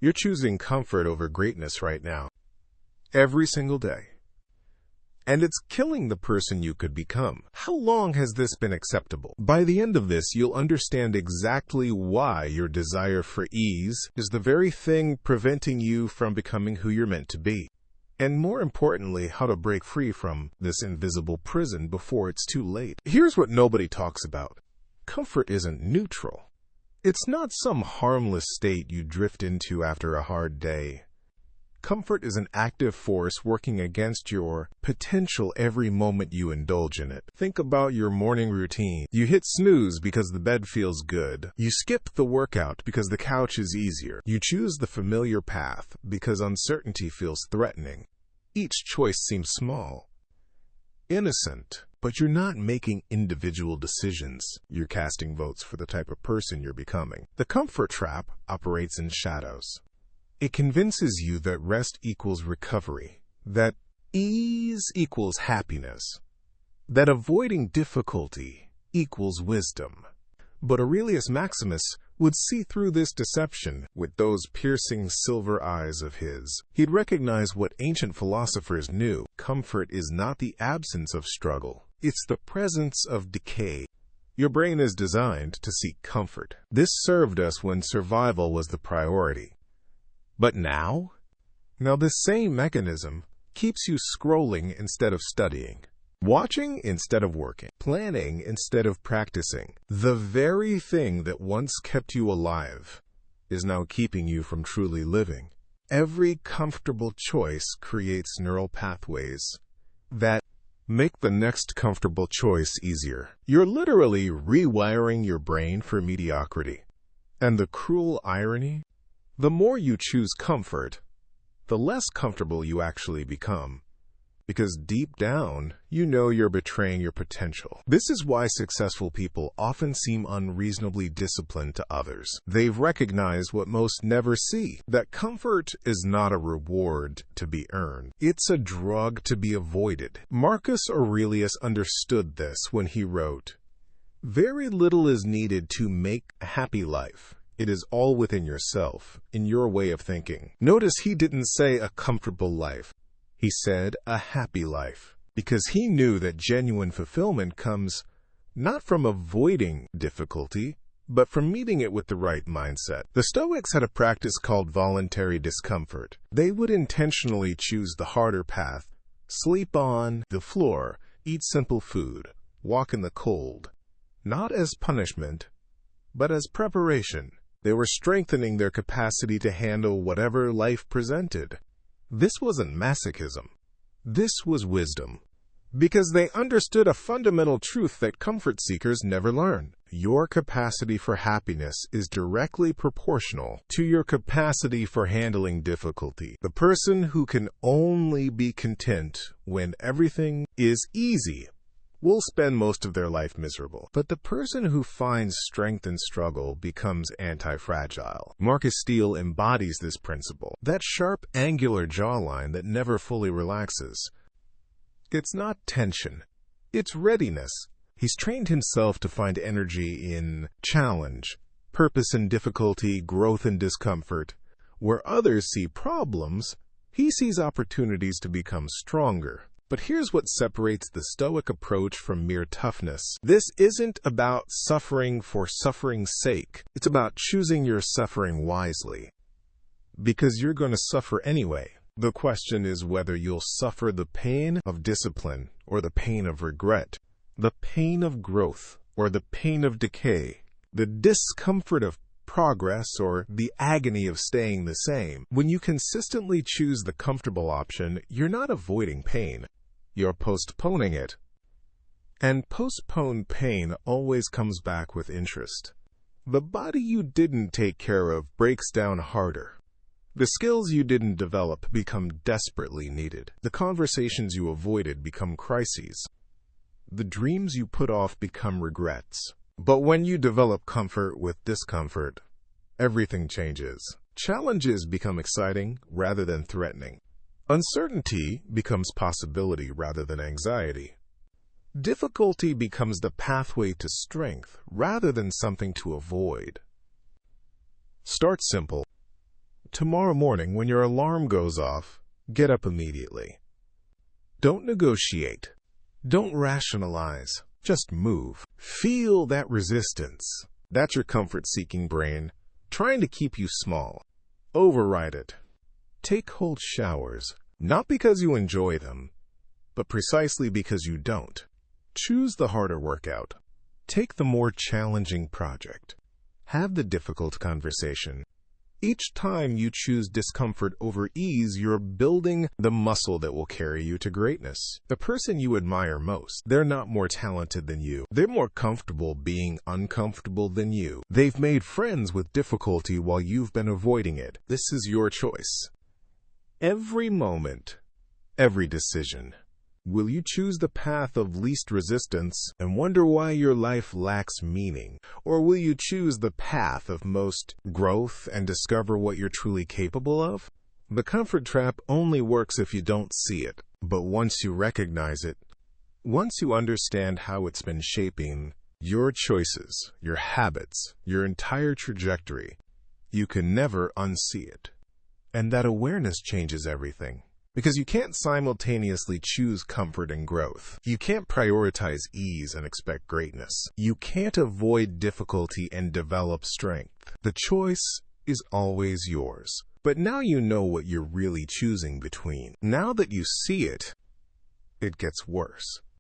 You're choosing comfort over greatness right now, every single day. And it's killing the person you could become. How long has this been acceptable? By the end of this, you'll understand exactly why your desire for ease is the very thing preventing you from becoming who you're meant to be. And more importantly, how to break free from this invisible prison before it's too late. Here's what nobody talks about. Comfort isn't neutral. It's not some harmless state you drift into after a hard day. Comfort is an active force working against your potential every moment you indulge in it. Think about your morning routine. You hit snooze because the bed feels good. You skip the workout because the couch is easier. You choose the familiar path because uncertainty feels threatening. Each choice seems small, innocent, but you're not making individual decisions. You're casting votes for the type of person you're becoming. The comfort trap operates in shadows. It convinces you that rest equals recovery, that ease equals happiness, that avoiding difficulty equals wisdom. But Aurelius Maximus would see through this deception with those piercing silver eyes of his. He'd recognize what ancient philosophers knew. Comfort is not the absence of struggle. It's the presence of decay. Your brain is designed to seek comfort. This served us when survival was the priority. But now? Now this same mechanism keeps you scrolling instead of studying, watching instead of working, planning instead of practicing. The very thing that once kept you alive is now keeping you from truly living. Every comfortable choice creates neural pathways that make the next comfortable choice easier. You're literally rewiring your brain for mediocrity. And the cruel irony? The more you choose comfort, the less comfortable you actually become. Because deep down, you know you're betraying your potential. This is why successful people often seem unreasonably disciplined to others. They've recognized what most never see, that comfort is not a reward to be earned. It's a drug to be avoided. Marcus Aurelius understood this when he wrote, "Very little is needed to make a happy life. It is all within yourself, in your way of thinking." Notice he didn't say a comfortable life. He said a happy life, because he knew that genuine fulfillment comes not from avoiding difficulty, but from meeting it with the right mindset. The Stoics had a practice called voluntary discomfort. They would intentionally choose the harder path, sleep on the floor, eat simple food, walk in the cold, not as punishment, but as preparation. They were strengthening their capacity to handle whatever life presented. This wasn't masochism. This was wisdom. Because they understood a fundamental truth that comfort seekers never learn. Your capacity for happiness is directly proportional to your capacity for handling difficulty. The person who can only be content when everything is easy will spend most of their life miserable. But the person who finds strength in struggle becomes anti-fragile. Marcus Steele embodies this principle, that sharp, angular jawline that never fully relaxes. It's not tension, it's readiness. He's trained himself to find energy in challenge, purpose in difficulty, growth in discomfort. Where others see problems, he sees opportunities to become stronger. But here's what separates the Stoic approach from mere toughness. This isn't about suffering for suffering's sake. It's about choosing your suffering wisely. Because you're going to suffer anyway. The question is whether you'll suffer the pain of discipline or the pain of regret, the pain of growth or the pain of decay, the discomfort of progress or the agony of staying the same. When you consistently choose the comfortable option, you're not avoiding pain. You're postponing it. And postponed pain always comes back with interest. The body you didn't take care of breaks down harder. The skills you didn't develop become desperately needed. The conversations you avoided become crises. The dreams you put off become regrets. But when you develop comfort with discomfort, everything changes. Challenges become exciting rather than threatening. Uncertainty becomes possibility rather than anxiety. Difficulty becomes the pathway to strength rather than something to avoid. Start simple. Tomorrow morning, when your alarm goes off, get up immediately. Don't negotiate. Don't rationalize. Just move. Feel that resistance. That's your comfort-seeking brain, trying to keep you small. Override it. Take cold showers, not because you enjoy them, but precisely because you don't. Choose the harder workout. Take the more challenging project. Have the difficult conversation. Each time you choose discomfort over ease, you're building the muscle that will carry you to greatness. The person you admire most, they're not more talented than you. They're more comfortable being uncomfortable than you. They've made friends with difficulty while you've been avoiding it. This is your choice. Every moment, every decision. Will you choose the path of least resistance and wonder why your life lacks meaning? Or will you choose the path of most growth and discover what you're truly capable of? The comfort trap only works if you don't see it. But once you recognize it, once you understand how it's been shaping your choices, your habits, your entire trajectory, you can never unsee it. And that awareness changes everything. Because you can't simultaneously choose comfort and growth. You can't prioritize ease and expect greatness. You can't avoid difficulty and develop strength. The choice is always yours. But now you know what you're really choosing between. Now that you see it, it gets worse.